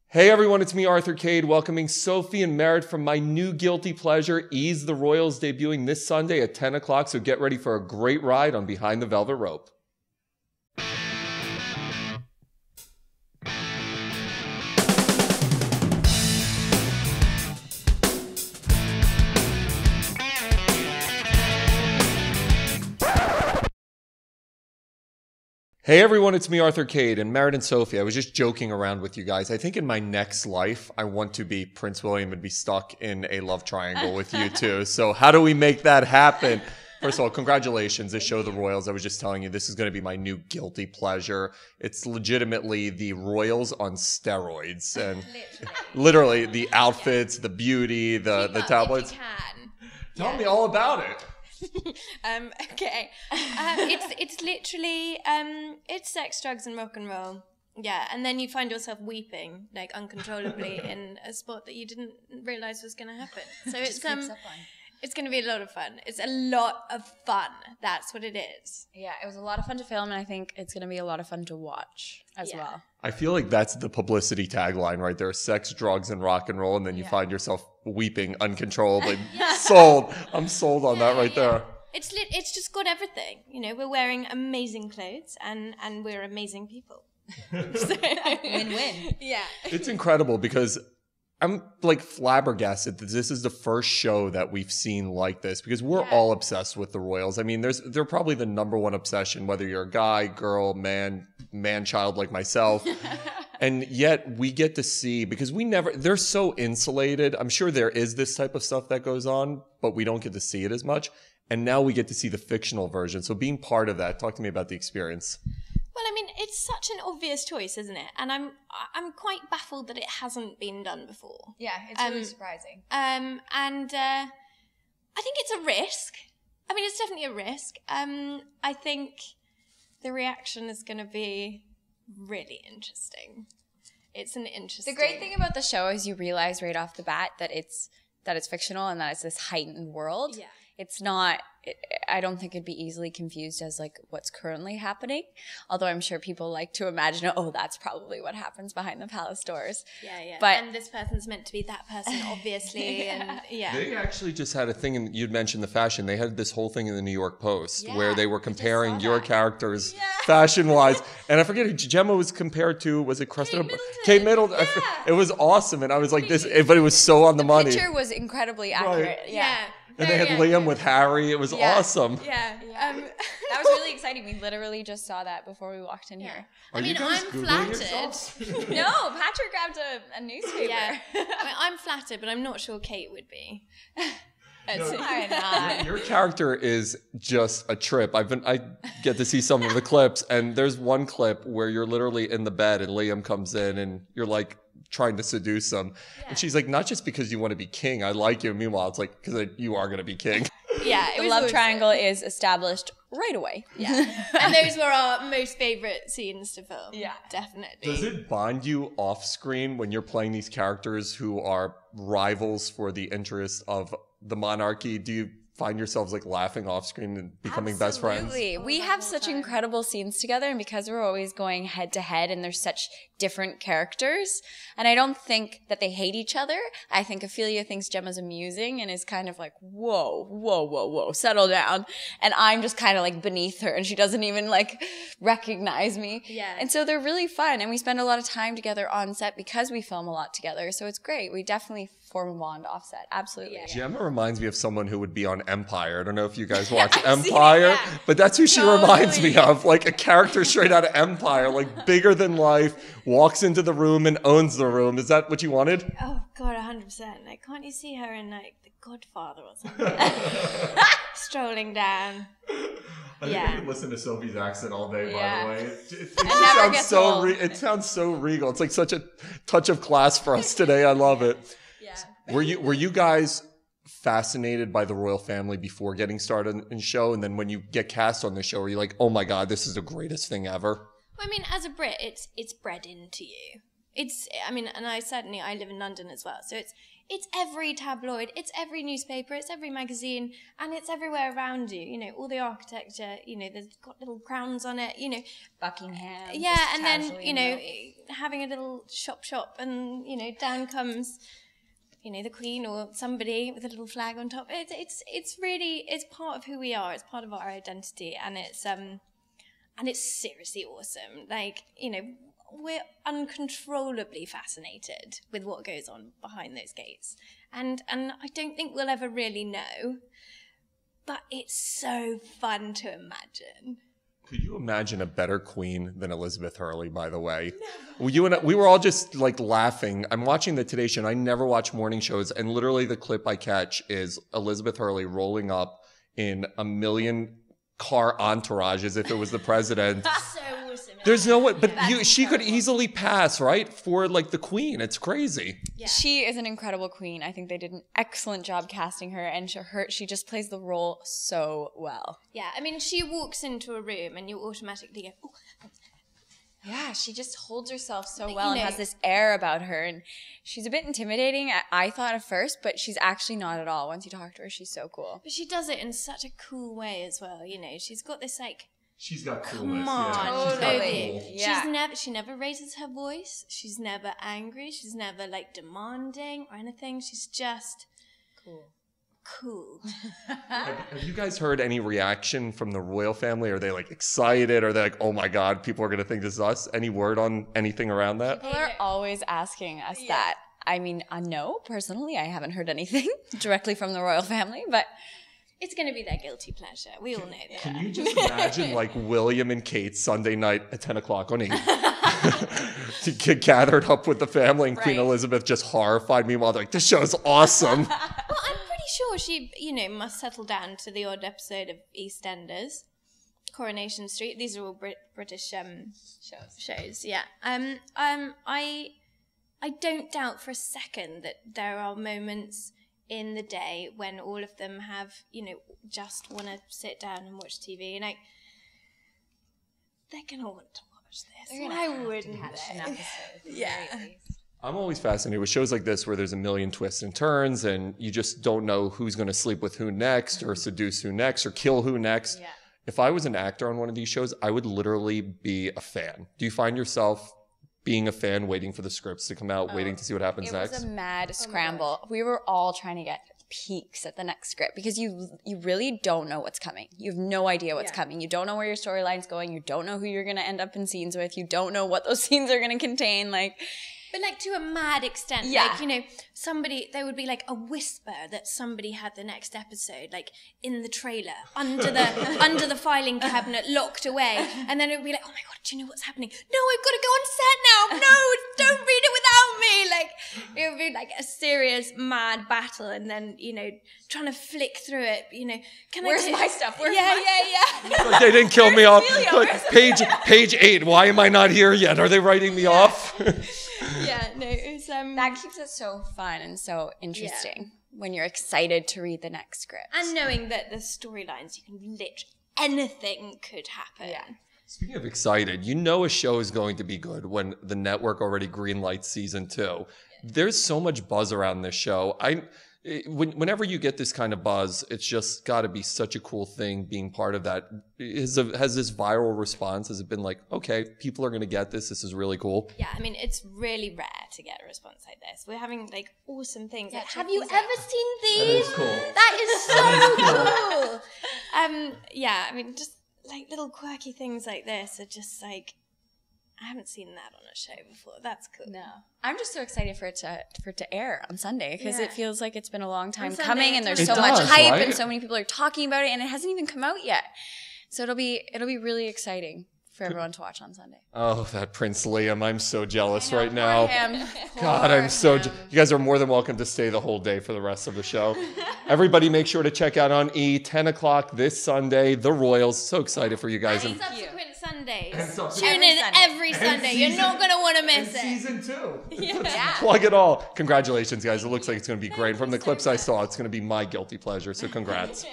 Hey everyone, it's me, Arthur Kade, welcoming Sophie and Merritt from my new guilty pleasure, Ease the Royals, debuting this Sunday at 10 o'clock, so get ready for a great ride on Behind the Velvet Rope. Hey everyone, it's me, Arthur Kade, and Merritt and Sophie. I was just joking around with you guys. I think in my next life, I want to be Prince William and be stuck in a love triangle with you two. So how do we make that happen? First of all, congratulations. This show, The Royals, I was just telling you, this is going to be my new guilty pleasure. It's legitimately the Royals on steroids. And literally the outfits, the beauty, the tablets. Tell me all about it. Okay. It's literally it's sex, drugs, and rock and roll. Yeah, and then you find yourself weeping like uncontrollably in a sport that you didn't realize was going to happen. So it's going to be a lot of fun. It's a lot of fun. That's what it is. Yeah, it was a lot of fun to film, and I think it's going to be a lot of fun to watch as well. I feel like that's the publicity tagline right there: sex, drugs, and rock and roll, and then you find yourself weeping uncontrollably. Sold. I'm sold on that right there. It's just got everything. You know, we're wearing amazing clothes and we're amazing people. Win-win. Yeah. It's incredible because I'm like flabbergasted that this is the first show that we've seen like this, because we're all obsessed with the Royals. I mean, they're probably the #1 obsession, whether you're a guy, girl, man, child like myself. And yet we get to see, because they're so insulated. I'm sure there is this type of stuff that goes on, but we don't get to see it as much. And now we get to see the fictional version. So being part of that, talk to me about the experience. Well, I mean, it's such an obvious choice, isn't it? And I'm quite baffled that it hasn't been done before. Yeah, it's really surprising. And I think it's a risk. I mean, it's definitely a risk. I think the reaction is going to be really interesting. It's an interesting. The great thing about the show is you realize right off the bat that it's fictional and that it's this heightened world. Yeah. It's not, I don't think it'd be easily confused as like what's currently happening. Although I'm sure people like to imagine, oh, that's probably what happens behind the palace doors. Yeah. But, and this person's meant to be that person, obviously. And They actually just had a thing, and you'd mentioned the fashion. They had this whole thing in the New York Post where they were comparing your characters fashion-wise. And I forget who Gemma was compared to. Was it Kate Middleton? Yeah. It was awesome. And I was like, but it was so on the money. The picture was incredibly accurate. Right. Yeah. And they had Liam with Harry. It was awesome. Yeah. That was really exciting. We literally just saw that before we walked in here. I mean, I'm flattered. No, Patrick grabbed a newspaper. Yeah. I mean, I'm flattered, but I'm not sure Kate would be. Your character is just a trip. I get to see some of the clips, and there's one clip where you're literally in the bed and Liam comes in and you're like trying to seduce him. And she's like, not just because you want to be king, I like you. Meanwhile, it's like, because you are going to be king. Yeah, the love triangle is established right away. Yeah. And those were our most favorite scenes to film. Yeah, definitely. Does it bond you off screen when you're playing these characters who are rivals for the interests of the monarchy? Do you find yourselves like laughing off screen and becoming best friends? Absolutely. We have such incredible scenes together, and because we're always going head to head and there's such different characters, and I don't think that they hate each other. I think Ophelia thinks Gemma's amusing and is kind of like, whoa, settle down. And I'm just kind of like beneath her, and she doesn't even like recognize me. Yeah. And so they're really fun, and we spend a lot of time together on set because we film a lot together. So it's great. We definitely form a bond off set. Absolutely. Yeah. Gemma reminds me of someone who would be on Empire. I don't know if you guys watch Empire, but that's who she reminds me of. Like a character straight out of Empire, like bigger than life, walks into the room and owns the room. Is that what you wanted? Oh God, 100%. Like, can't you see her in like The Godfather or something? Strolling down. I could listen to Sophie's accent all day, by the way. It sounds so regal. It's like such a touch of class for us today. I love it. Yeah. Were you guys fascinated by the royal family before getting started in the show? And then when you get cast on the show, are you like, oh my God, this is the greatest thing ever? Well, I mean, as a Brit, it's bred into you. I live in London as well. So it's every tabloid, it's every newspaper, it's every magazine, and it's everywhere around you. You know, all the architecture, you know, there's got little crowns on it, you know. Buckingham. Yeah, and then, you know, having a little shop, and, you know, down comes, you know, the Queen or somebody with a little flag on top. It's really, it's part of who we are. It's part of our identity, and it's seriously awesome. Like, you know, we're uncontrollably fascinated with what goes on behind those gates. And I don't think we'll ever really know, but it's so fun to imagine. Could you imagine a better queen than Elizabeth Hurley, by the way? Well, we were all just like laughing. I'm watching the Today Show, and I never watch morning shows, and literally the clip I catch is Elizabeth Hurley rolling up in a million car entourage as if it was the president. So awesome. There's no way, but she could easily pass, right, for like the queen. It's crazy. Yeah. She is an incredible queen. I think they did an excellent job casting her, and she just plays the role so well. Yeah, I mean, she walks into a room and you automatically go, oh. Yeah, she just holds herself so You well and know- has this air about her, and she's a bit intimidating, I thought at first, but she's actually not at all. Once you talk to her, she's so cool. But she does it in such a cool way as well, you know. She's got this, like, She's got come on, Totally. Kade. Yeah. She never raises her voice. She's never angry. She's never, like, demanding or anything. She's just cool. Have you guys heard any reaction from the royal family? Are they like excited? Are they like, oh my God, people are going to think this is us? Any word on anything around that? People are always asking us that. I mean, no, personally, I haven't heard anything directly from the royal family, but It's going to be their guilty pleasure. We all know that. Can you just imagine like William and Kate Sunday night at 10 o'clock on 8 to get gathered up with the family, and Queen Right. Elizabeth just horrified. Meanwhile, they're like, this show's awesome. Well, I'm pretty sure she, you know, must settle down to the odd episode of EastEnders, Coronation Street. These are all British shows. Yeah. I don't doubt for a second that there are moments in the day when all of them have, you know, just want to sit down and watch TV, and like, they're gonna want to watch this. Why wouldn't they? Yeah. I'm always fascinated with shows like this where there's a million twists and turns and you just don't know who's going to sleep with who next or seduce who next or kill who next. Yeah. If I was an actor on one of these shows, I would literally be a fan. Do you find yourself being a fan, waiting for the scripts to come out, waiting to see what happens it next? was a mad scramble. We were all trying to get peeks at the next script because you really don't know what's coming. You have no idea what's coming. You don't know where your storyline's going. You don't know who you're going to end up in scenes with. You don't know what those scenes are going to contain. But like to a mad extent, Yeah. like, you know, there would be like a whisper that somebody had the next episode, like in the trailer, under the filing cabinet, locked away, and then it would be like, oh my God, do you know what's happening? No, I've got to go on set now. No, don't read it without me. Like it would be like a serious mad battle, and then, you know, trying to flick through it. You know, Where's my stuff? Where's Like, they didn't kill me off. Like, page 8. Why am I not here yet? Are they writing me off? Yeah, no, it was That keeps it so fun and so interesting when you're excited to read the next script. and knowing that the storylines, you can literally anything could happen. Yeah. Speaking of excited, you know a show is going to be good when the network already greenlights season 2. There's so much buzz around this show. Whenever you get this kind of buzz, it's just got to be such a cool thing being part of that. Has this viral response? Has it been like, okay, people are going to get this. This is really cool. Yeah, I mean, it's really rare to get a response like this. We're having like awesome things. Yeah, Like, check have you these ever out. seen these? is cool. That is so cool. Yeah, I mean, just like little quirky things like this are just like, I haven't seen that on a show before. That's cool. No, I'm just so excited for it to air on Sunday because Yeah. it feels like it's been a long time Sunday, coming, and there's It so much does, hype right? and so many people are talking about it, and it hasn't even come out yet. So it'll be really exciting for everyone to watch on Sunday. Oh, that Prince Liam. I'm so jealous right Poor now. him. God, I'm so... You guys are more than welcome to stay the whole day for the rest of the show. Everybody make sure to check out on 10 o'clock this Sunday, The Royals. So excited for you guys. And subsequent Sundays. subsequent- Tune in every Sunday. You're not going to want to miss it. Season 2. Yeah. Plug it all. Congratulations, guys. It looks like it's going to be great. From the clips I saw, it's going to be my guilty pleasure. So congrats.